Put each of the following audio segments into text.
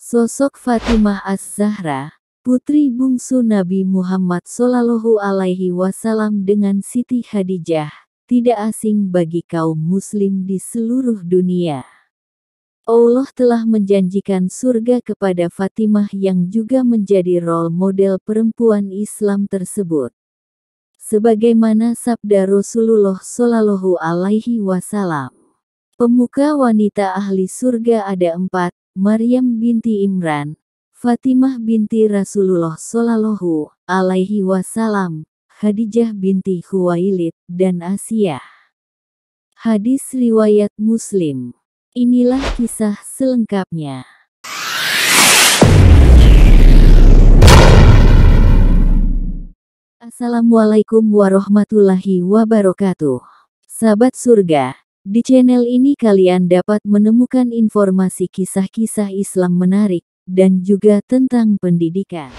Sosok Fatimah Az-Zahra, putri bungsu Nabi Muhammad SAW dengan Siti Khadijah, tidak asing bagi kaum muslim di seluruh dunia. Allah telah menjanjikan surga kepada Fatimah yang juga menjadi role model perempuan Islam tersebut. Sebagaimana sabda Rasulullah SAW, pemuka wanita ahli surga ada 4, Maryam binti Imran, Fatimah binti Rasulullah SAW, Khadijah binti Khuwailid, dan Asiyah. Hadis riwayat Muslim. Inilah kisah selengkapnya. Assalamualaikum warahmatullahi wabarakatuh. Sahabat surga, di channel ini kalian dapat menemukan informasi kisah-kisah Islam menarik, dan juga tentang pendidikan.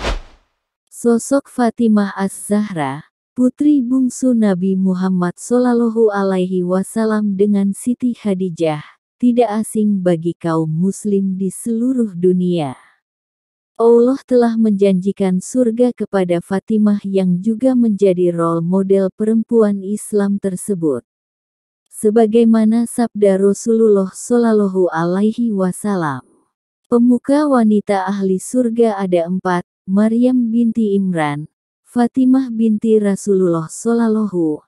Sosok Fatimah Az-Zahra, putri bungsu Nabi Muhammad SAW dengan Siti Khadijah, tidak asing bagi kaum muslim di seluruh dunia. Allah telah menjanjikan surga kepada Fatimah yang juga menjadi role model perempuan Islam tersebut. Sebagaimana sabda Rasulullah SAW, pemuka wanita ahli surga ada 4, Maryam binti Imran, Fatimah binti Rasulullah SAW,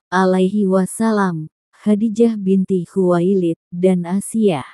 Khadijah binti Khuwailid, dan Asiyah.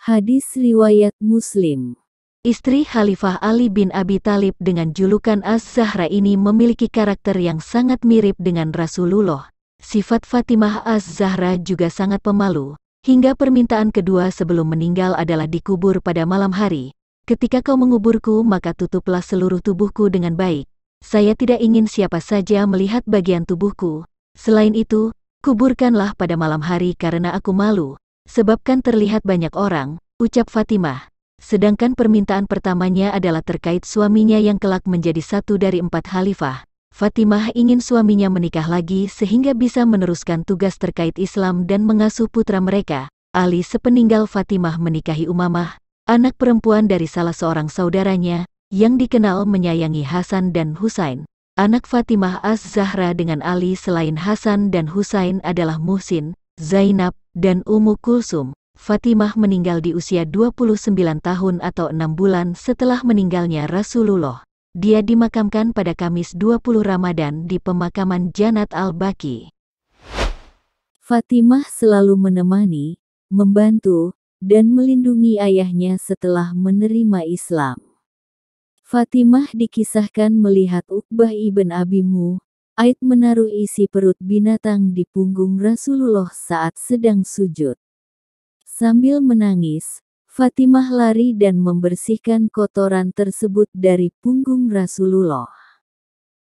Hadis riwayat Muslim. Istri Khalifah Ali bin Abi Thalib dengan julukan Az-Zahra ini memiliki karakter yang sangat mirip dengan Rasulullah. Sifat Fatimah Az-Zahra juga sangat pemalu, hingga permintaan kedua sebelum meninggal adalah dikubur pada malam hari. Ketika kau menguburku maka tutuplah seluruh tubuhku dengan baik. Saya tidak ingin siapa saja melihat bagian tubuhku. Selain itu, kuburkanlah pada malam hari karena aku malu, sebabkan terlihat banyak orang, ucap Fatimah. Sedangkan permintaan pertamanya adalah terkait suaminya yang kelak menjadi satu dari 4 khalifah. Fatimah ingin suaminya menikah lagi sehingga bisa meneruskan tugas terkait Islam dan mengasuh putra mereka, Ali. Sepeninggal Fatimah menikahi Umamah, anak perempuan dari salah seorang saudaranya, yang dikenal menyayangi Hasan dan Husain. Anak Fatimah Az-Zahra dengan Ali selain Hasan dan Husain adalah Muhsin, Zainab, dan Ummu Kulsum. Fatimah meninggal di usia 29 tahun atau 6 bulan setelah meninggalnya Rasulullah. Dia dimakamkan pada Kamis 20 Ramadan di pemakaman Janat Al-Baqi. Fatimah selalu menemani, membantu, dan melindungi ayahnya setelah menerima Islam. Fatimah dikisahkan melihat Uqbah ibn Abi Mu'aid menaruh isi perut binatang di punggung Rasulullah saat sedang sujud. Sambil menangis, Fatimah lari dan membersihkan kotoran tersebut dari punggung Rasulullah.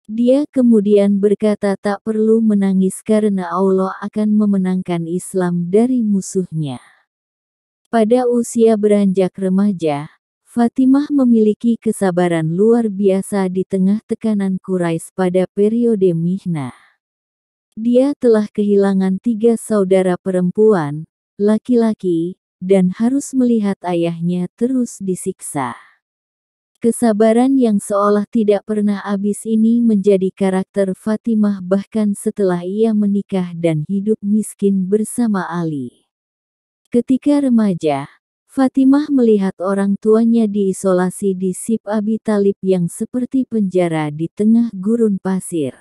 Dia kemudian berkata tak perlu menangis karena Allah akan memenangkan Islam dari musuhnya. Pada usia beranjak remaja, Fatimah memiliki kesabaran luar biasa di tengah tekanan Quraisy pada periode Mihnah. Dia telah kehilangan 3 saudara perempuan, laki-laki, dan harus melihat ayahnya terus disiksa. Kesabaran yang seolah tidak pernah habis ini menjadi karakter Fatimah bahkan setelah ia menikah dan hidup miskin bersama Ali. Ketika remaja, Fatimah melihat orang tuanya diisolasi di Sib Abi Thalib yang seperti penjara di tengah gurun pasir.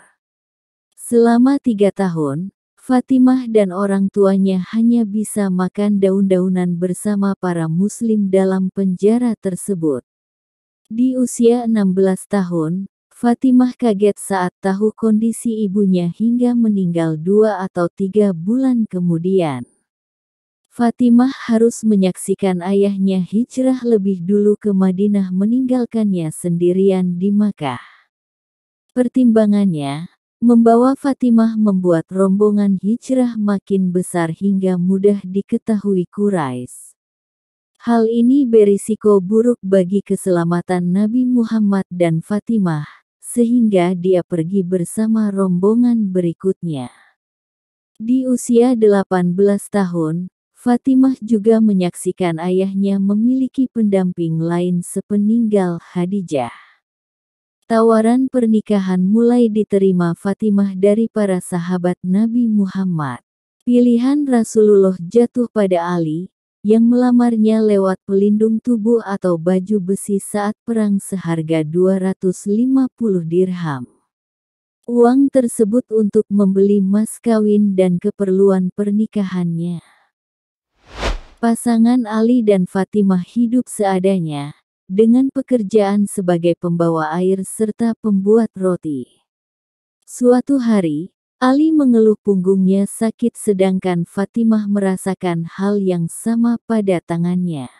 Selama 3 tahun, Fatimah dan orang tuanya hanya bisa makan daun-daunan bersama para muslim dalam penjara tersebut. Di usia 16 tahun, Fatimah kaget saat tahu kondisi ibunya hingga meninggal 2 atau 3 bulan kemudian. Fatimah harus menyaksikan ayahnya hijrah lebih dulu ke Madinah meninggalkannya sendirian di Makkah. Pertimbangannya, membawa Fatimah membuat rombongan hijrah makin besar hingga mudah diketahui Quraisy. Hal ini berisiko buruk bagi keselamatan Nabi Muhammad dan Fatimah, sehingga dia pergi bersama rombongan berikutnya. Di usia 18 tahun, Fatimah juga menyaksikan ayahnya memiliki pendamping lain sepeninggal Khadijah. Tawaran pernikahan mulai diterima Fatimah dari para sahabat Nabi Muhammad. Pilihan Rasulullah jatuh pada Ali, yang melamarnya lewat pelindung tubuh atau baju besi saat perang seharga 250 dirham. Uang tersebut untuk membeli mas kawin dan keperluan pernikahannya. Pasangan Ali dan Fatimah hidup seadanya, dengan pekerjaan sebagai pembawa air serta pembuat roti. Suatu hari, Ali mengeluh punggungnya sakit sedangkan Fatimah merasakan hal yang sama pada tangannya.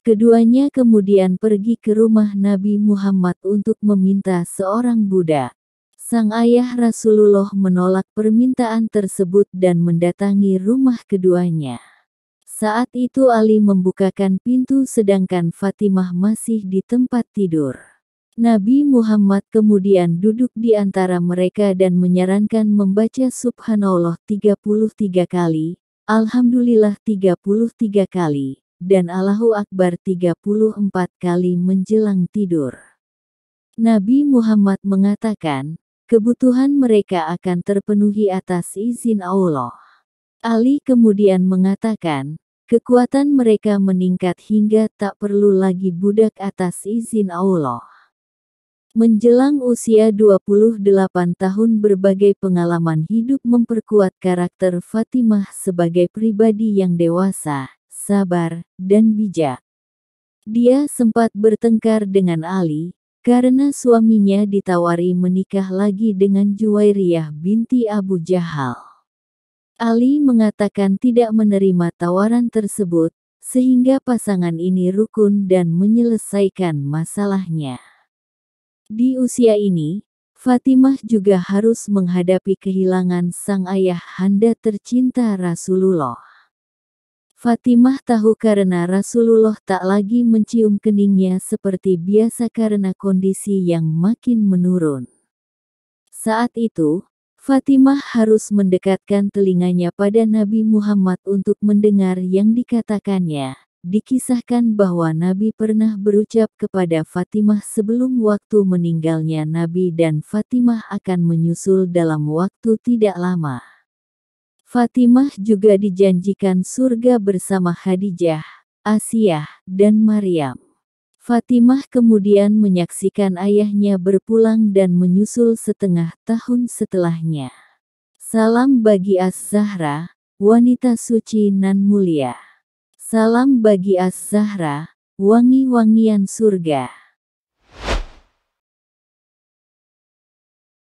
Keduanya kemudian pergi ke rumah Nabi Muhammad untuk meminta seorang budak. Sang ayah Rasulullah menolak permintaan tersebut dan mendatangi rumah keduanya. Saat itu Ali membukakan pintu sedangkan Fatimah masih di tempat tidur. Nabi Muhammad kemudian duduk di antara mereka dan menyarankan membaca Subhanallah 33 kali, Alhamdulillah 33 kali, dan Allahu Akbar 34 kali menjelang tidur. Nabi Muhammad mengatakan, kebutuhan mereka akan terpenuhi atas izin Allah. Ali kemudian mengatakan, kekuatan mereka meningkat hingga tak perlu lagi budak atas izin Allah. Menjelang usia 28 tahun berbagai pengalaman hidup memperkuat karakter Fatimah sebagai pribadi yang dewasa, sabar, dan bijak. Dia sempat bertengkar dengan Ali, karena suaminya ditawari menikah lagi dengan Juwairiyah binti Abu Jahal. Ali mengatakan tidak menerima tawaran tersebut, sehingga pasangan ini rukun dan menyelesaikan masalahnya. Di usia ini, Fatimah juga harus menghadapi kehilangan sang ayah handa tercinta Rasulullah. Fatimah tahu karena Rasulullah tak lagi mencium keningnya seperti biasa karena kondisi yang makin menurun. Saat itu, Fatimah harus mendekatkan telinganya pada Nabi Muhammad untuk mendengar yang dikatakannya. Dikisahkan bahwa Nabi pernah berucap kepada Fatimah sebelum waktu meninggalnya Nabi dan Fatimah akan menyusul dalam waktu tidak lama. Fatimah juga dijanjikan surga bersama Khadijah, Asiyah, dan Maryam. Fatimah kemudian menyaksikan ayahnya berpulang dan menyusul setengah tahun setelahnya. Salam bagi Az-Zahra, wanita suci nan mulia. Salam bagi Az-Zahra, wangi-wangian surga.